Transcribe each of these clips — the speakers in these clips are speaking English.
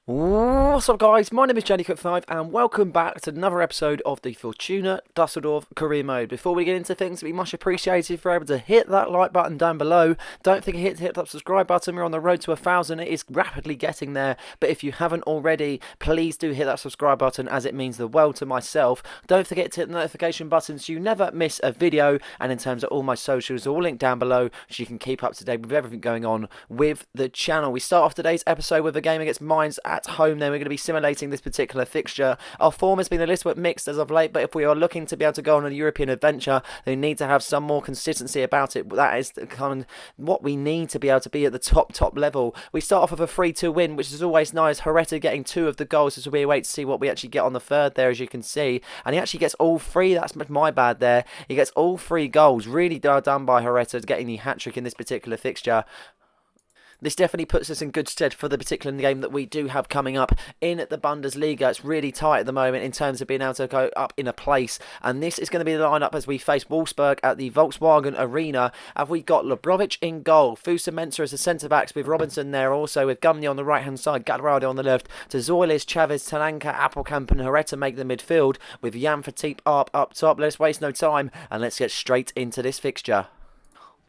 What's up guys, my name is Jenny5 and welcome back to another episode of the Fortuna Dusseldorf career mode. Before we get into things, it'd be much appreciated if you're able to hit that like button down below. Don't forget to hit that subscribe button. We're on the road to 1,000. It is rapidly getting there, but if you haven't already, please do hit that subscribe button as it means the world to myself. Don't forget to hit the notification button so you never miss a video, and in terms of all my socials, all linked down below so you can keep up to date with everything going on with the channel. We start off today's episode with a game against Mines at home. Then we're going to be simulating this particular fixture. Our form has been a little bit mixed as of late, but if we are looking to be able to go on a European adventure, they need to have some more consistency about it. That is kind of what we need to be able to be at the top level. We start off with a 3-2 win, which is always nice. Herrera getting 2 of the goals, as we wait to see what we actually get on the third there, as you can see. And he actually gets all 3. That's my bad there. He gets all 3 goals. Really done by Herrera, getting the hat-trick in this particular fixture. This definitely puts us in good stead for the particular game that we do have coming up in the Bundesliga. It's really tight at the moment in terms of being able to go up in a place. And this is going to be the lineup as we face Wolfsburg at the Volkswagen Arena. Have we got Lebrovic in goal, Fusa Mensah as the centre-backs with Robinson there, also with Gumney on the right-hand side, Galarado on the left, Zoilis, Chavez, Tananka, Appelkamp and Herrera make the midfield with Jan Fatih up top. Let's waste no time and let's get straight into this fixture.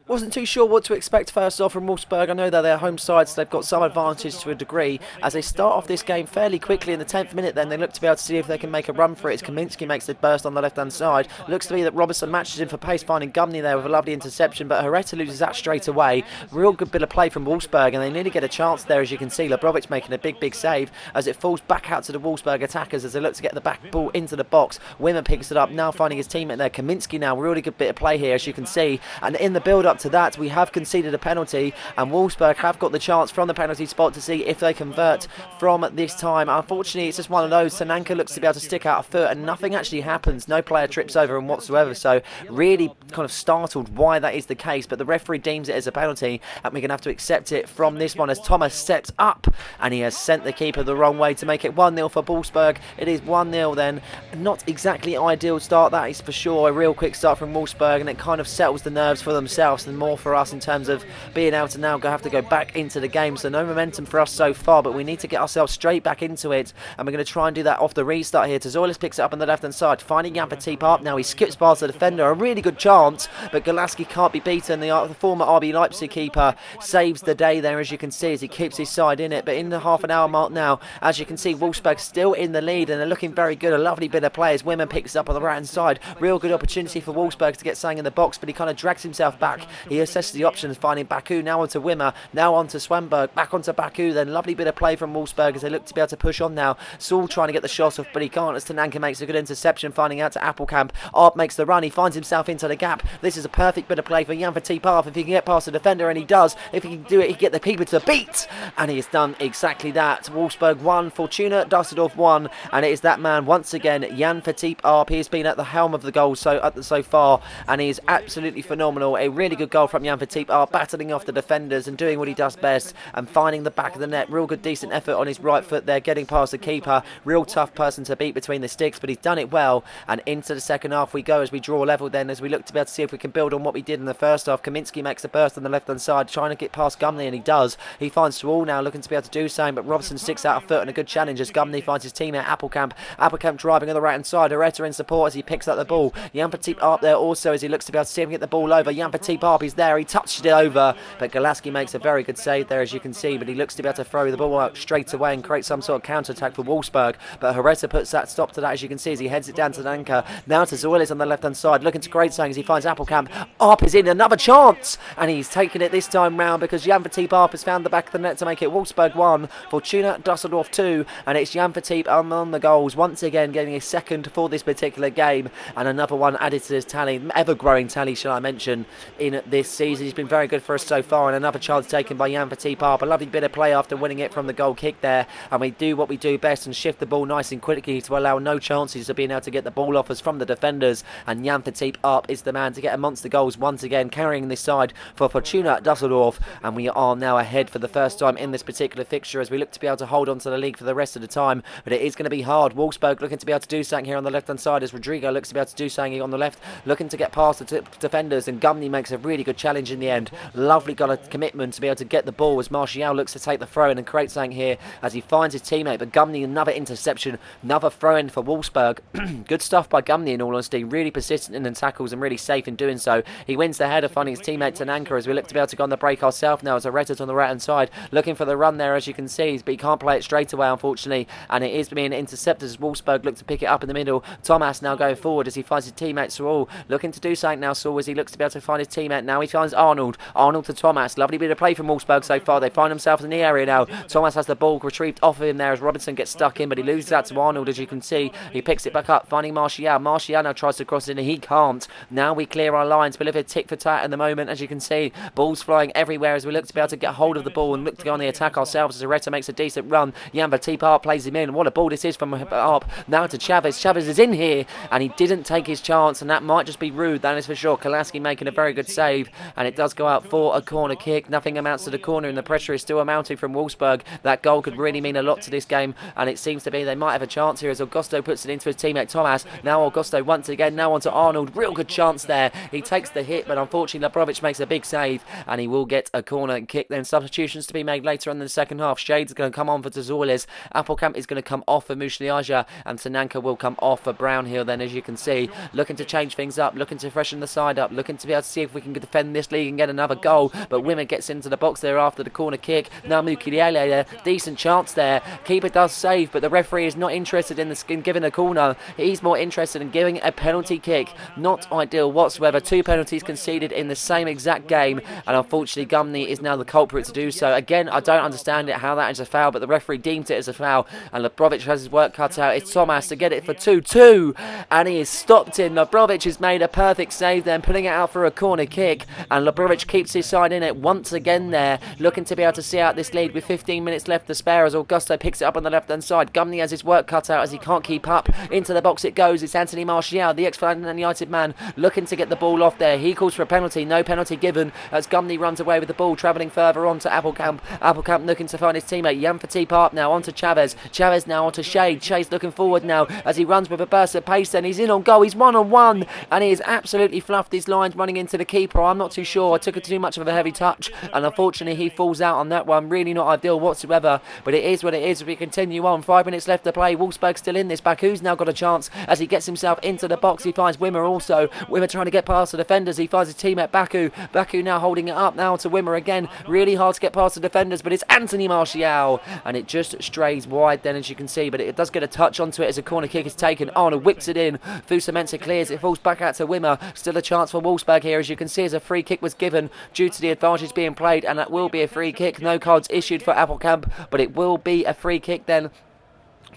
Wasn't too sure what to expect first off from Wolfsburg. I know they're their home side, so they've got some advantage to a degree. As they start off this game fairly quickly in the 10th minute, then they look to be able to see if they can make a run for it. As Kaminsky makes the burst on the left-hand side. Looks to be that Robertson matches him for pace, finding Gumney there with a lovely interception, but Herrera loses that straight away. Real good bit of play from Wolfsburg, and they nearly get a chance there, as you can see. Lebrovic making a big save as it falls back out to the Wolfsburg attackers as they look to get the back ball into the box. Wimmer picks it up, now finding his teammate there. Kaminsky now, really good bit of play here, as you can see. And in the build-up to that, we have conceded a penalty, and Wolfsburg have got the chance from the penalty spot to see if they convert from this time. Unfortunately, it's just one of those. Tananka looks to be able to stick out a foot and nothing actually happens. No player trips over him whatsoever, so really kind of startled why that is the case, but the referee deems it as a penalty and we're going to have to accept it from this one as Thomas steps up and he has sent the keeper the wrong way to make it 1-0 for Wolfsburg. It is 1-0 then. Not exactly ideal start, that is for sure. A real quick start from Wolfsburg, and it kind of settles the nerves for themselves and more for us in terms of being able to now have to go back into the game. So no momentum for us so far, but we need to get ourselves straight back into it, and we're going to try and do that off the restart here. Zoilis picks it up on the left hand side, finding Jan Fatih up. Now he skips past the defender, a really good chance, but Golaski can't be beaten. The former RB Leipzig keeper saves the day there, as you can see, as he keeps his side in it. But in the half an hour mark now, as you can see, Wolfsburg still in the lead and they're looking very good. A lovely bit of play as Wimmer picks it up on the right hand side. Real good opportunity for Wolfsburg to get something in the box, but he kind of drags himself back. He assesses the options, finding Baku, now onto Wimmer, now onto Swanberg, back onto Baku. Then lovely bit of play from Wolfsburg as they look to be able to push on now. Saul trying to get the shot off, but he can't as Tananka makes a good interception, finding out to Appelkamp. Arp makes the run, he finds himself into the gap. This is a perfect bit of play for Jan Fatih if he can get past the defender, and he does. If he can do it, he can get the keeper to beat, and he has done exactly that. Wolfsburg 1, Fortuna Dusseldorf 1, and it is that man once again, Jan Fatih Arp. He has been at the helm of the goal so far, and he is absolutely phenomenal. A really good goal from Jan Fatih Arp, battling off the defenders and doing what he does best and finding the back of the net. Real good decent effort on his right foot there, getting past the keeper. Real tough person to beat between the sticks, but he's done it well. And into the second half we go as we draw level then, as we look to be able to see if we can build on what we did in the first half. Kaminsky makes a burst on the left hand side, trying to get past Gumney, and he does. He finds Sewell now, looking to be able to do something, but Robson sticks out a foot, and a good challenge as Gumney finds his teammate Appelkamp. Appelkamp driving on the right hand side, Herrera in support as he picks up the ball. Jan Fatih Arp there also as he looks to be able to see if he can get the ball over. Jan Fatih Arp is there, he touched it over, but Golaski makes a very good save there, as you can see, but he looks to be able to throw the ball out straight away and create some sort of counter-attack for Wolfsburg, but Herrera puts that stop to that, as you can see, as he heads it down to Nanka. Now to Zoilis on the left-hand side, looking to create something as he finds Appelkamp. Arp is in, another chance, and he's taken it this time round because Jan Fatih Arp has found the back of the net to make it Wolfsburg 1, Fortuna Dusseldorf 2, and it's Jan Fatih on the goals, once again getting a second for this particular game, and another one added to his tally, ever-growing tally, shall I mention, in this season. He's been very good for us so far, and another chance taken by Jan Fatih Arp. A lovely bit of play after winning it from the goal kick there, and we do what we do best and shift the ball nice and quickly to allow no chances of being able to get the ball off us from the defenders, and Jan Fatih Arp is the man to get amongst the goals once again, carrying this side for Fortuna Dusseldorf, and we are now ahead for the first time in this particular fixture as we look to be able to hold on to the league for the rest of the time, but it is going to be hard. Wolfsburg looking to be able to do something here on the left hand side as Rodrigo looks to be able to do something on the left, looking to get past the defenders, and Gumney makes a really good challenge in the end. Lovely kind of commitment to be able to get the ball as Martial looks to take the throw in and create something here as he finds his teammate. But Gumney, another interception, another throw in for Wolfsburg. Good stuff by Gumney in all honesty. Really persistent in the tackles and really safe in doing so. He wins the header, finding his teammate Tananka as we look to be able to go on the break ourselves now as Aretta's on the right hand side looking for the run there as you can see, but he can't play it straight away unfortunately, and it is being intercepted as Wolfsburg look to pick it up in the middle. Thomas now going forward as he finds his teammate Saul looking to do something now. Saul as he looks to be able to find his teammate now. He finds Arnold to Thomas. Lovely bit of play from Wolfsburg so far. They find themselves in the area now. Thomas has the ball retrieved off of him there as Robinson gets stuck in, but he loses that to Arnold as you can see. He picks it back up finding Martial. Martial now tries to cross it and he can't. Now we clear our lines. We're a bit tick for tat at the moment as you can see. Balls flying everywhere as we look to be able to get hold of the ball and look to go on the attack ourselves as Areta makes a decent run. Jan Verteep plays him in. What a ball this is from Arp. Now to Chavez. Chavez is in here and he didn't take his chance, and that might just be rude, that is for sure. Kolaski making a very good save and it does go out for a corner kick. Nothing amounts to the corner and the pressure is still mounting from Wolfsburg. That goal could really mean a lot to this game and it seems to be they might have a chance here as Augusto puts it into his teammate Thomas. Now Augusto once again, now onto Arnold. Real good chance there. He takes the hit but unfortunately Labrovic makes a big save and he will get a corner kick. Then substitutions to be made later on in the second half. Shade's going to come on for Tazorles. Appelkamp is going to come off for Mushliaja and Tananka will come off for Brownhill then as you can see. Looking to change things up, looking to freshen the side up, looking to be able to see if we can defend this league and get another goal, but Wimmer gets into the box there after the corner kick. Now Mukiele there, decent chance there. Keeper does save but the referee is not interested in giving a corner. He's more interested in giving a penalty kick. Not ideal whatsoever. 2 penalties conceded in the same exact game and unfortunately Gumney is now the culprit to do so. Again, I don't understand it how that is a foul, but the referee deemed it as a foul and Labrovic has his work cut out. It's Thomas to get it for 2-2 and he is stopped in. Labrovic has made a perfect save then, putting it out for a corner kick and Labrovic keeps his side in it once again there, looking to be able to see out this lead with 15 minutes left to spare as Augusto picks it up on the left hand side. Gumney has his work cut out as he can't keep up. Into the box it goes. It's Anthony Martial, the ex-Man United man, looking to get the ball off there. He calls for a penalty. No penalty given as Gumney runs away with the ball, travelling further on to Appelkamp. Appelkamp looking to find his teammate Jan Verteep up now onto Chavez. Chavez now onto Shade. Shade's looking forward now as he runs with a burst of pace then. He's in on goal. He's 1-on-1 and he has absolutely fluffed his lines running into the keeper. I'm not too sure. I took too much of a heavy touch and unfortunately he falls out on that one. Really not ideal whatsoever, but it is what it is. We continue on. 5 minutes left to play. Wolfsburg still in this. Baku's now got a chance as he gets himself into the box. He finds Wimmer also. Wimmer trying to get past the defenders. He finds his teammate Baku. Baku now holding it up now to Wimmer again. Really hard to get past the defenders, but it's Anthony Martial and it just strays wide then as you can see, but it does get a touch onto it as a corner kick is taken. Arnold whips it in. Fusamensa clears. It falls back out to Wimmer. Still a chance for Wolfsburg here as you can see as a free kick was given due to the advantage being played, and that will be a free kick. No cards issued for Appelkamp, but it will be a free kick then.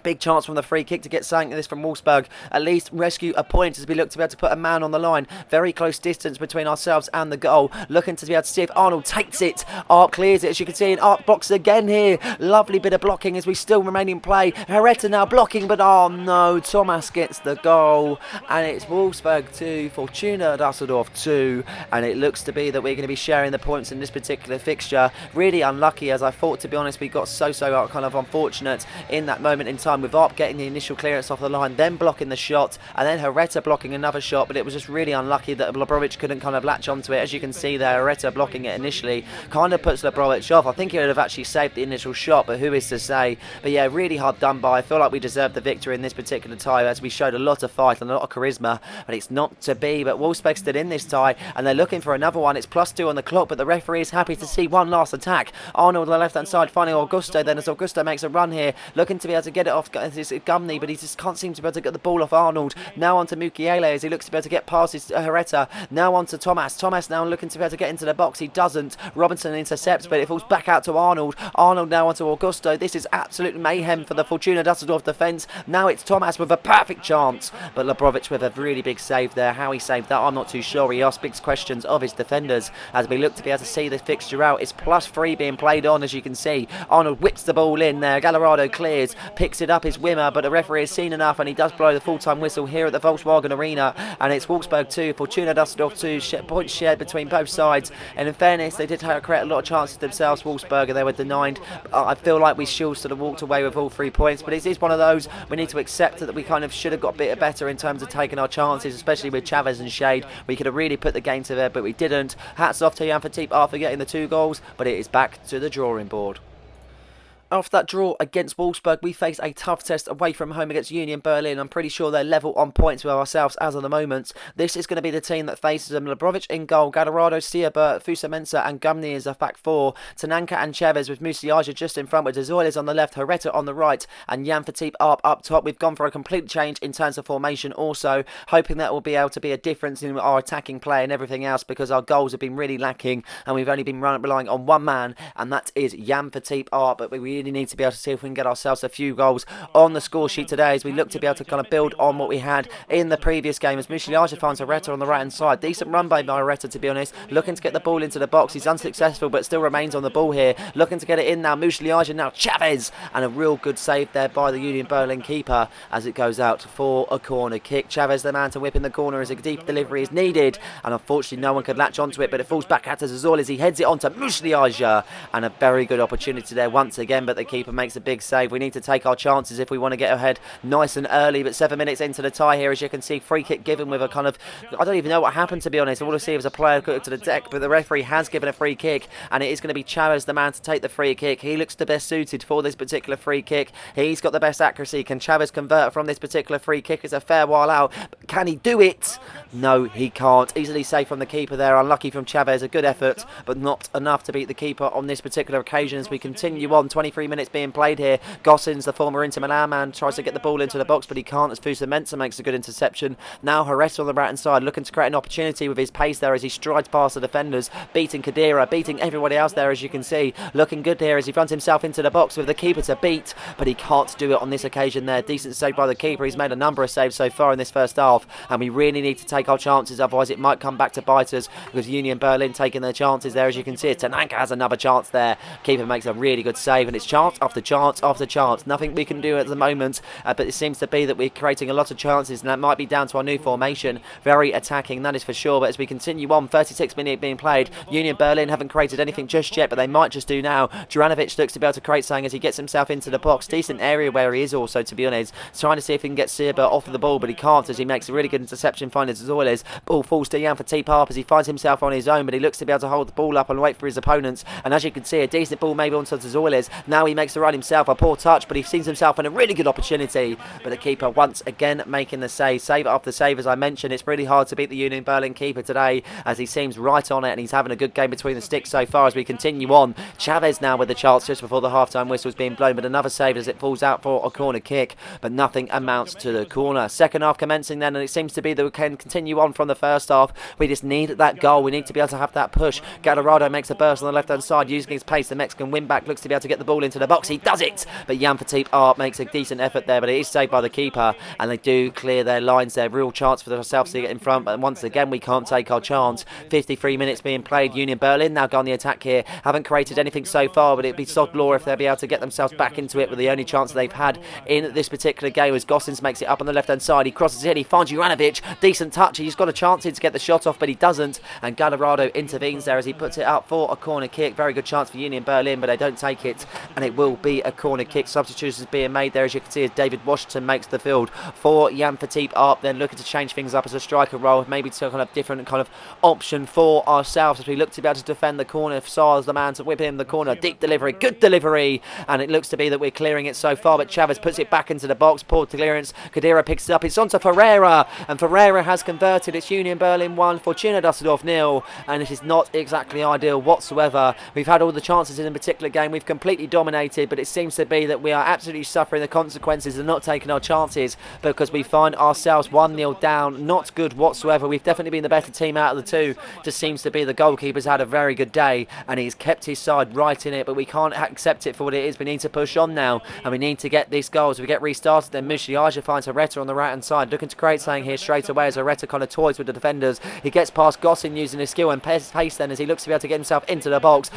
Big chance from the free kick to get something of this from Wolfsburg. At least rescue a point as we look to be able to put a man on the line. Very close distance between ourselves and the goal. Looking to be able to see if Arnold takes it. Arp clears it as you can see. And Arp blocks again here. Lovely bit of blocking as we still remain in play. Hereta now blocking, but oh no. Thomas gets the goal. And it's Wolfsburg 2, Fortuna Dusseldorf 2. And it looks to be that we're going to be sharing the points in this particular fixture. Really unlucky as I thought, to be honest. We got so kind of unfortunate in that moment in time with Arp getting the initial clearance off the line, then blocking the shot, and then Hereta blocking another shot, but it was just really unlucky that Labrovic couldn't kind of latch onto it. As you can see there, Hereta blocking it initially kind of puts Labrovic off. I think he would have actually saved the initial shot, but who is to say? But yeah, really hard done by. I feel like we deserved the victory in this particular tie as we showed a lot of fight and a lot of charisma, but it's not to be. But Wolfsburg stood in this tie and they're looking for another one. It's +2 on the clock, but the referee is happy to see one last attack. Arnold on the left hand side finding Augusto then as Augusto makes a run here, looking to be able to get it off Gumney, but he just can't seem to be able to get the ball off Arnold. Now onto Mukiele as he looks to be able to get past his Hereta. Now onto Thomas. Thomas now looking to be able to get into the box. He doesn't. Robinson intercepts, but it falls back out to Arnold. Arnold now onto Augusto. This is absolute mayhem for the Fortuna Dusseldorf defence. Now it's Thomas with a perfect chance, but Labrovic with a really big save there. How he saved that, I'm not too sure. He asked big questions of his defenders as we look to be able to see this fixture out. It's +3 being played on as you can see. Arnold whips the ball in there. Gallardo clears, picks it up his wimmer, but the referee has seen enough and he does blow the full-time whistle here at the Volkswagen Arena, and it's Wolfsburg 2, Fortuna Dusseldorf 2, points shared between both sides. And in fairness, they did create a lot of chances themselves, Wolfsburg, and they were denied. I feel like we should sort of walked away with all 3 points, but it is one of those we need to accept that we kind of should have got a bit better in terms of taking our chances, especially with Chavez and Shade. We could have really put the game to bed, but we didn't. Hats off to Jan Verteep for getting the 2 goals, but it is back to the drawing board. After that draw against Wolfsburg, we face a tough test away from home against Union Berlin. I'm pretty sure they're level on points with ourselves as of the moment. This is going to be the team that faces them. Lebrovic in goal, Galarado, Siebert, Fusa-Mensah and Gumny is a back 4. Tananka and Chavez with Musiaja just in front with Dezoiles on the left, Herrera on the right and Jan Verteep up top. We've gone for a complete change in terms of formation also, hoping that will be able to be a difference in our attacking play and everything else, because our goals have been really lacking and we've only been relying on one man, and that is Jan Verteep. But we really need to be able to see if we can get ourselves a few goals on the score sheet today as we look to be able to kind of build on what we had in the previous game, as Musiaja finds Herrera on the right hand side. Decent run by Herrera, to be honest, looking to get the ball into the box. He's unsuccessful but still remains on the ball here, looking to get it in now. Musiaja, now Chavez, and a real good save there by the Union Berlin keeper as it goes out for a corner kick. Chavez the man to whip in the corner as a deep delivery is needed, and unfortunately no one could latch onto it, but it falls back out to Zazol as he heads it on to Musiaja, and a very good opportunity there once again, but the keeper makes a big save. We need to take our chances if we want to get ahead nice and early, but 7 minutes into the tie here, as you can see, free kick given with a kind of, I don't even know what happened, to be honest. All I see was a player go to the deck, but the referee has given a free kick, and it is going to be Chavez the man to take the free kick. He looks the best suited for this particular free kick. He's got the best accuracy. Can Chavez convert from this particular free kick? It's a fair while out, but can he do it? No, he can't. Easily saved from the keeper there. Unlucky from Chavez. A good effort, but not enough to beat the keeper on this particular occasion as we continue on. 23 minutes being played here. Gossens, the former Inter Milan man, tries to get the ball into the box, but he can't as Fusa-Mensah makes a good interception. Now Herrera on the right hand side, looking to create an opportunity with his pace there as he strides past the defenders, beating Kadira, beating everybody else there, as you can see. Looking good here as he runs himself into the box with the keeper to beat, but he can't do it on this occasion there. Decent save by the keeper. He's made a number of saves so far in this first half, and we really need to take our chances, otherwise it might come back to bite us, because Union Berlin taking their chances there, as you can see. Tananka has another chance there. Keeper makes a really good save, and it's chance after chance after chance. Nothing we can do at the moment, but it seems to be that we're creating a lot of chances, and that might be down to our new formation. Very attacking, that is for sure. But as we continue on, 36 minutes being played, Union Berlin haven't created anything just yet, but they might just do now. Juranovic looks to be able to create something as he gets himself into the box. Decent area where he is also, to be honest. Trying to see if he can get Siebert off of the ball, but he can't as he makes a really good interception, finding Zoiles. Ball falls to Jan Verteep as he finds himself on his own, but he looks to be able to hold the ball up and wait for his opponents. And as you can see, a decent ball maybe onto Zoiles. Now he makes the run himself, a poor touch, but he sees himself in a really good opportunity, but the keeper once again making the save after save. As I mentioned, it's really hard to beat the Union Berlin keeper today, as he seems right on it, and he's having a good game between the sticks so far as we continue on. Chavez now with the chance just before the half-time whistle is being blown, but another save as it falls out for a corner kick, but nothing amounts to the corner. Second half commencing then, and it seems to be that we can continue on from the first half. We just need that goal. We need to be able to have that push. Galarado makes a burst on the left-hand side, using his pace. The Mexican wing-back looks to be able to get the ball into the box. He does it, but Jan Verteep makes a decent effort there, but it is saved by the keeper, and they do clear their lines there. Real chance for themselves to get in front, but once again we can't take our chance. 53 minutes being played. Union Berlin now go on the attack here. Haven't created anything so far, but it'd be sod law if they'll be able to get themselves back into it, with the only chance they've had in this particular game as Gossens makes it up on the left hand side. He crosses it, he finds Juranovic. Decent touch, he's got a chance here to get the shot off, but he doesn't, and Galarado intervenes there as he puts it up for a corner kick. Very good chance for Union Berlin, but they don't take it, and it will be a corner kick. Substitutions being made there, as you can see, as David Washington makes the field for Jan Verteep up, then looking to change things up as a striker role, maybe to kind of different kind of option for ourselves as we look to be able to defend the corner. Saar's the man to whip in the corner. Deep delivery, good delivery, and it looks to be that we're clearing it so far, but Chavez puts it back into the box. Poor clearance. Kadira picks it up. It's on to Ferreira, and Ferreira has converted. It's Union Berlin 1, Fortuna Dusseldorf 0, and it is not exactly ideal whatsoever. We've had all the chances in a particular game. We've completely dominated, but it seems to be that we are absolutely suffering the consequences of not taking our chances, because we find ourselves 1-0 down. Not good whatsoever. We've definitely been the better team out of the two. Just seems to be the goalkeeper's had a very good day, and he's kept his side right in it, but we can't accept it for what it is. We need to push on now, and we need to get these goals. We get restarted, then Musiaja finds Herrera on the right hand side, looking to create something here straight away as Herrera kind of toys with the defenders. He gets past Gossin using his skill and pace then as he looks to be able to get himself into the box.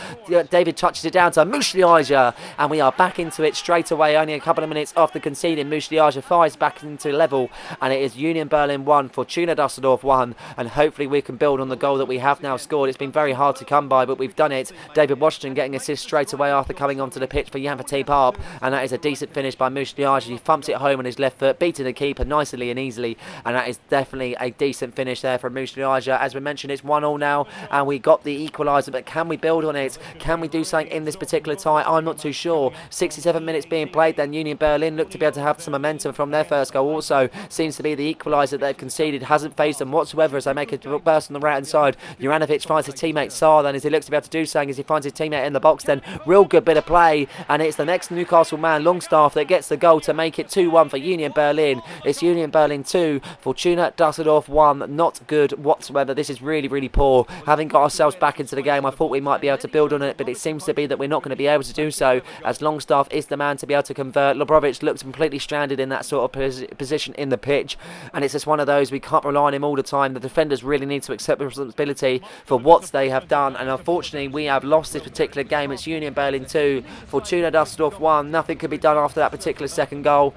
David touches it down to Musiaja, and we are back into it straight away. Only a couple of minutes after conceding, Musliaja fires back into level, and it is Union Berlin 1, Fortuna Dusseldorf 1, and hopefully we can build on the goal that we have now scored. It's been very hard to come by, but we've done it. David Washington getting assist straight away after coming onto the pitch for Jan Verteep Arp, and that is a decent finish by Musliaja. He thumps it home on his left foot, beating the keeper nicely and easily, and that is definitely a decent finish there from Musliaja. As we mentioned, it's 1-1 now, and we got the equaliser, but can we build on it? Can we do something in this particular tie? I'm not too sure. 67 minutes being played, then Union Berlin look to be able to have some momentum from their first goal. Also seems to be the equaliser they've conceded hasn't phased them whatsoever as they make a burst on the right hand side. Juranovic finds his teammate Saar then as he looks to be able to do something, as he finds his teammate in the box. Then real good bit of play, and it's the next Newcastle man, Longstaff, that gets the goal to make it 2-1 for Union Berlin. It's Union Berlin 2, Fortuna Dusseldorf 1. Not good whatsoever. This is really, really poor. Having got ourselves back into the game, I thought we might be able to build on it, but it seems to be that we're not going to be able to do so, as Longstaff is the man to be able to convert. Lobrovic looks completely stranded in that sort of position in the pitch, and it's just one of those, we can't rely on him all the time. The defenders really need to accept the responsibility for what they have done, and unfortunately we have lost this particular game. It's Union Berlin 2, Fortuna Dusseldorf 1. Nothing could be done after that particular second goal.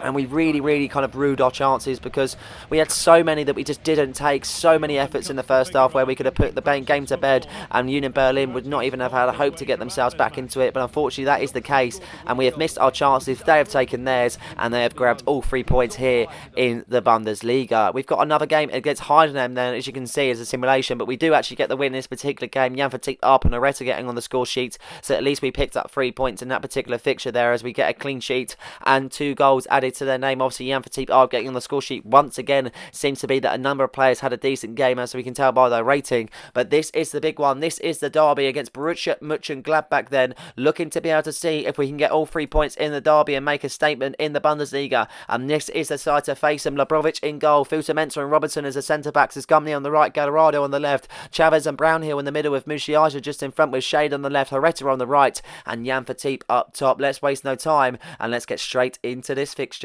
And we really kind of rued our chances because we had so many that we just didn't take. So many efforts in the first half where we could have put the game to bed, and Union Berlin would not even have had a hope to get themselves back into it. But unfortunately that is the case, and we have missed our chances. They have taken theirs, and they have grabbed all 3 points here in the Bundesliga. We've got another game against Heidenheim then, as you can see, as a simulation, but we do actually get the win in this particular game. Jan Verteep Arp and Areta getting on the score sheet, so at least we picked up 3 points in that particular fixture there, as we get a clean sheet and 2 goals added to their name. Obviously Jan Verteep Arp getting on the score sheet once again. Seems to be that a number of players had a decent game, as we can tell by their rating, but this is the big one. This is the derby against Borussia Mönchengladbach then, looking to be able to see if we can get all 3 points in the derby and make a statement in the Bundesliga, and this is the side to face him. Lobrovic in goal, Fusa-Mensah and Robertson as the centre-backs, as Gumney on the right, Gallardo on the left, Chavez and Brownhill in the middle with Musliaja just in front with Shade on the left, Herrera on the right, and Jan Verteep up top. Let's waste no time and let's get straight into this fixture.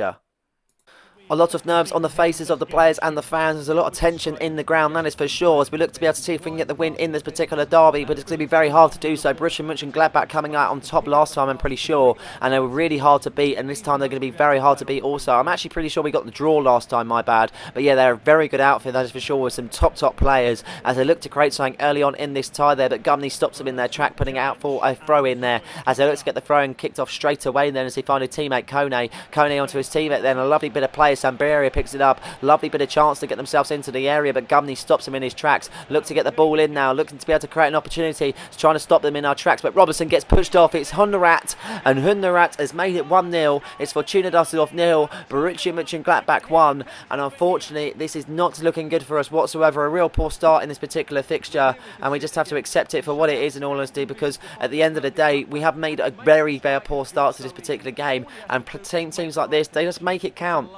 A lot of nerves on the faces of the players and the fans. There's a lot of tension in the ground, that is for sure, as we look to be able to see if we can get the win in this particular derby, but it's going to be very hard to do so. Borussia Mönchengladbach coming out on top last time, I'm pretty sure, and they were really hard to beat, and this time they're going to be very hard to beat also. I'm actually pretty sure we got the draw last time, my bad, but yeah, they're a very good outfit, that is for sure, with some top players, as they look to create something early on in this tie there, but Gumney stops them in their track, putting it out for a throw in there, as they look to get the throw in kicked off straight away then, as he finds a teammate, Kone onto his teammate then, a lovely bit of play, Samberia picks it up, lovely bit of chance to get themselves into the area, but Gumney stops him in his tracks. Look to get the ball in now, looking to be able to create an opportunity, trying to stop them in our tracks, but Robertson gets pushed off. It's Hunderat, and Hunderat has made it 1-0. It's Fortuna Dusseldorf 0, Borussia Mönchengladbach 1, and unfortunately this is not looking good for us whatsoever. A real poor start in this particular fixture, and we just have to accept it for what it is in all honesty, because at the end of the day we have made a very poor start to this particular game, and teams like this, they just make it count.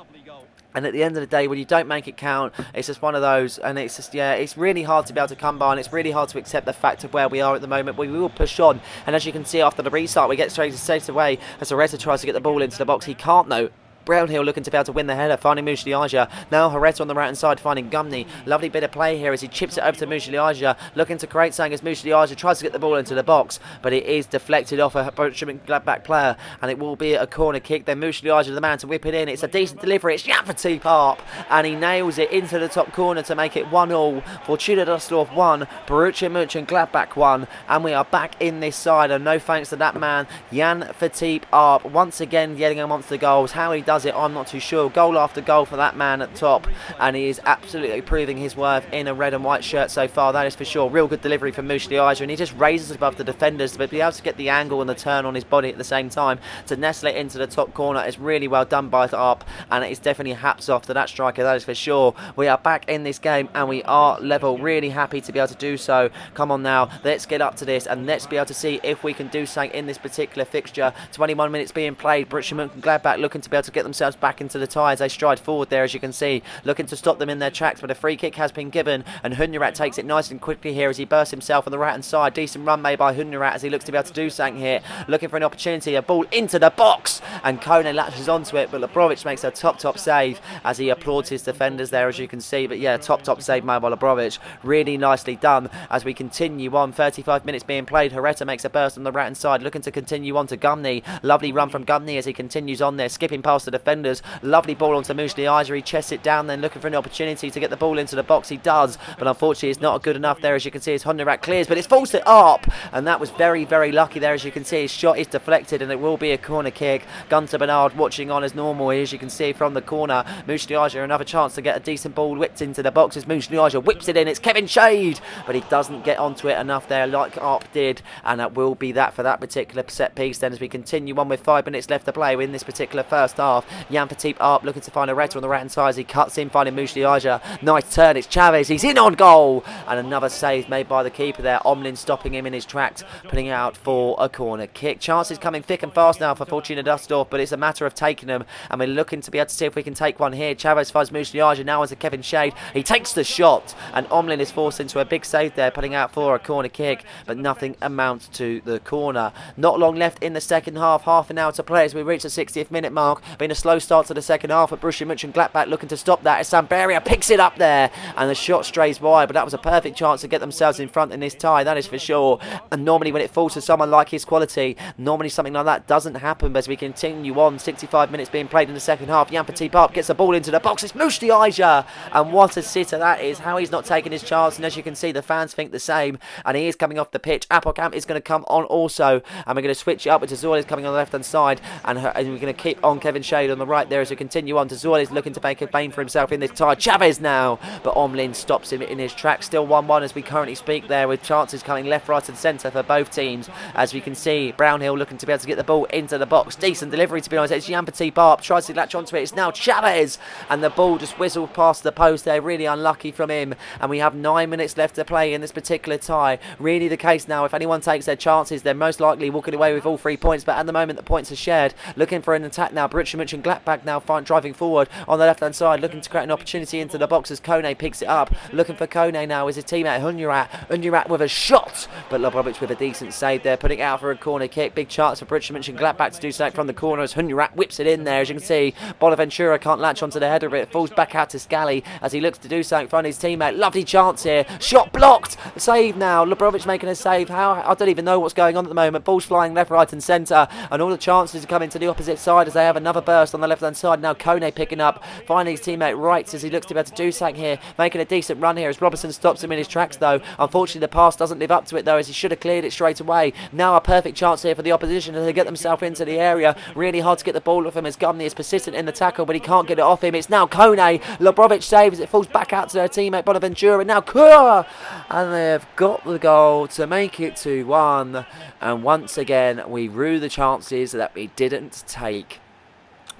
And at the end of the day, when you don't make it count, it's just one of those, and it's just, yeah, it's really hard to be able to come by, and it's really hard to accept the fact of where we are at the moment. We will push on, and as you can see after the restart, we get straight away as Herrera tries to get the ball into the box. He can't though. Brownhill looking to be able to win the header, finding Musliaja. Now Herrera on the right hand side, finding Gumney. Lovely bit of play here as he chips it over to Musliaja, looking to create something as Musliaja tries to get the ball into the box, but it is deflected off a Borussia Mönchengladbach player, and it will be a corner kick. Then Musliaja the man to whip it in. It's a decent delivery. It's Jan Verteep Arp, and he nails it into the top corner to make it 1-1. Fortuna Dusseldorf 1, Borussia Mönchengladbach 1, and we are back in this side, and no thanks to that man, Jan Verteep Arp, once again getting amongst the goals. How he does it, I'm not too sure. Goal after goal for that man at top, and he is absolutely proving his worth in a red and white shirt so far, that is for sure. Real good delivery from Musliaja, and he just raises above the defenders to be able to get the angle and the turn on his body at the same time to nestle it into the top corner. It's really well done by Arp, and it is definitely hats off to that striker, that is for sure. We are back in this game, and we are level. Really happy to be able to do so. Come on now, let's get up to this, and let's be able to see if we can do something in this particular fixture. 21 minutes being played. Borussia Mönchengladbach looking to be able to get get themselves back into the tie as they stride forward there, as you can see, looking to stop them in their tracks, but a free kick has been given, and Hunyarat takes it nice and quickly here as he bursts himself on the right hand side. Decent run made by Hunyarat as he looks to be able to do something here, looking for an opportunity, a ball into the box, and Kone latches onto it, but Labrovic makes a top save as he applauds his defenders there, as you can see. But yeah, top save made by Labrovic, really nicely done as we continue on. 35 minutes being played. Herrera makes a burst on the right hand side, looking to continue on to Gumney. Lovely run from Gumney as he continues on there, skipping past the defenders. Lovely ball onto Mushli. He chests it down, then looking for an opportunity to get the ball into the box. He does, but unfortunately it's not good enough there, as you can see, as Hondurak clears, but it's forced it up, and that was very lucky there. As you can see, his shot is deflected and it will be a corner kick. Gunter Bernard watching on as normal, as you can see from the corner. Mushli another chance to get a decent ball whipped into the box as Mushli whips it in. It's Kevin Shade, but he doesn't get onto it enough there like Arp did, and that will be that for that particular set piece then, as we continue on with 5 minutes left to play in this particular first half. Jan Fatih Arp looking to find a Reta on the right hand side as he cuts in, finding Mushli. Nice turn, it's Chavez, he's in on goal, and another save made by the keeper there. Omlin stopping him in his tracks, putting out for a corner kick. Chances coming thick and fast now for Fortuna Dusseldorf, but it's a matter of taking them, and we're looking to be able to see if we can take one here. Chavez finds Mushli, now as a Kevin Shade, he takes the shot, and Omlin is forced into a big save there, putting out for a corner kick, but nothing amounts to the corner. Not long left in the second half, half an hour to play as we reach the 60th minute mark. Been a slow start to the second half, but Borussia Mönchengladbach looking to stop that as Samberia picks it up there, and the shot strays wide, but that was a perfect chance to get themselves in front in this tie, that is for sure. And normally when it falls to someone like his quality, normally something like that doesn't happen. But as we continue on, 65 minutes being played in the second half, Jan Fatih Arp gets the ball into the box, it's Mushli, and what a sitter that is, how he's not taking his chance, and as you can see the fans think the same, and he is coming off the pitch. Appelkamp is going to come on also, and we're going to switch it up with Zorlis coming on the left hand side, and we're going to keep on Kevin Shade on the right there as we continue on. Zorlis looking to make a bane for himself in this tie. Chavez now, but Omlin stops him in his track. Still 1-1 as we currently speak there, with chances coming left, right and centre for both teams. As we can see, Brownhill looking to be able to get the ball into the box. Decent delivery, to be honest. It's Jan Fatih Arp, tries to latch onto it. It's now Chavez, and the ball just whistled past the post there. Really unlucky from him, and we have 9 minutes left to play in this particular tie. Really the case now, if anyone takes their chances, they're most likely walking away with all 3 points, but at the moment the points are shared. Looking for an attack now, Borussia Mönchengladbach now driving forward on the left hand side, looking to create an opportunity into the box as Kone picks it up. Looking for Kone now is his teammate Hunyarat with a shot, but Labrovic with a decent save there, putting it out for a corner kick. Big chance for Borussia Mönchengladbach to do something from the corner as Hunyarat whips it in there. As you can see, Bonaventura can't latch onto the header of it, falls back out to Scally as he looks to do something from his teammate. Lovely chance here, shot blocked, save now, Labrovic making a save. How, I don't even know what's going on at the moment. Ball's flying left, right and centre, and all the chances are coming to the opposite side as they have another burst on the left hand side. Now Kone picking up, finding his teammate Wrights as he looks to be able to do something here, making a decent run here as Robertson stops him in his tracks though. Unfortunately the pass doesn't live up to it though, as he should have cleared it straight away. Now a perfect chance here for the opposition as they get themselves into the area. Really hard to get the ball off him as Gumney is persistent in the tackle, but he can't get it off him. It's now Kone. Labrovic saves, it falls back out to their teammate Bonaventura. Now Kura, and they've got the goal to make it 2-1, and once again we rue the chances that we didn't take.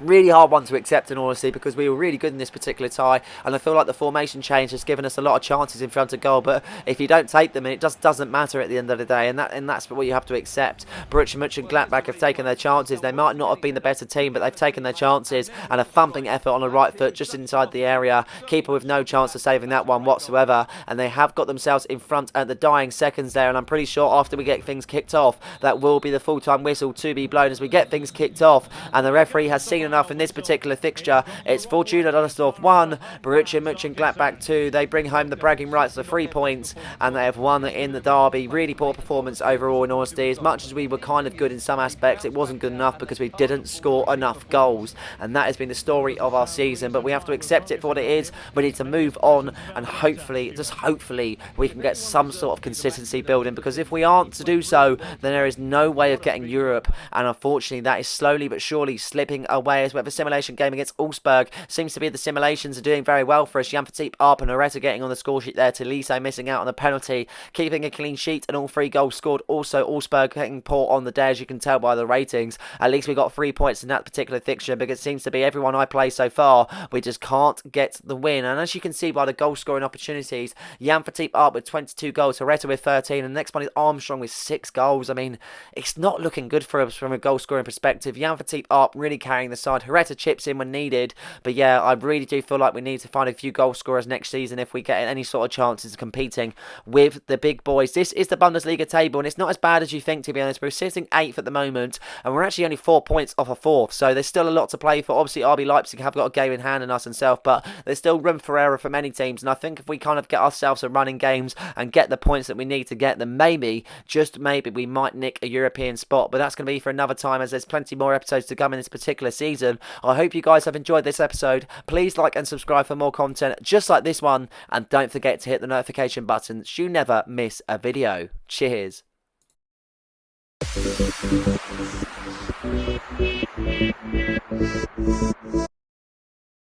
Really hard one to accept in honesty, because we were really good in this particular tie, and I feel like the formation change has given us a lot of chances in front of goal, but if you don't take them, it just doesn't matter at the end of the day, and that's what you have to accept. Borussia Mönchengladbach have taken their chances. They might not have been the better team, but they've taken their chances, and a thumping effort on the right foot just inside the area. Keeper with no chance of saving that one whatsoever, and they have got themselves in front at the dying seconds there, and I'm pretty sure after we get things kicked off, that will be the full-time whistle to be blown as we get things kicked off, and the referee has seen enough in this particular fixture. It's Fortuna Dusseldorf 1, Borussia Mönchengladbach 2. They bring home the bragging rights of 3 points, and they have won in the derby. Really poor performance overall in honesty. As much as we were kind of good in some aspects, it wasn't good enough because we didn't score enough goals, and that has been the story of our season, but we have to accept it for what it is. We need to move on, and hopefully, just hopefully, we can get some sort of consistency building, because if we aren't to do so, then there is no way of getting Europe, and unfortunately that is slowly but surely slipping away as we have a simulation game against Augsburg. Seems to be the simulations are doing very well for us. Jan Fatih Arp and Herrera getting on the score sheet there. Talise missing out on the penalty, keeping a clean sheet, and all 3 goals scored. Also Augsburg getting poor on the day, as you can tell by the ratings. At least we got 3 points in that particular fixture, because it seems to be everyone I play so far, we just can't get the win. And as you can see by the goal scoring opportunities, Jan Fatih Arp with 22 goals, Herrera with 13, and the next one is Armstrong with 6 goals. I mean, it's not looking good for us from a goal scoring perspective. Jan Fatih Arp really carrying the side. Herrera chips in when needed. But yeah, I really do feel like we need to find a few goal scorers next season if we get any sort of chances of competing with the big boys. This is the Bundesliga table, and it's not as bad as you think, to be honest. We're sitting 8th at the moment, and we're actually only 4 points off a 4th, so there's still a lot to play for. Obviously, RB Leipzig have got a game in hand in us themselves, but there's still room for error for many teams, and I think if we kind of get ourselves a running games and get the points that we need to get, then maybe, just maybe, we might nick a European spot, but that's going to be for another time, as there's plenty more episodes to come in this particular season. I hope you guys have enjoyed this episode. Please like and subscribe for more content just like this one, and don't forget to hit the notification button so you never miss a video. Cheers.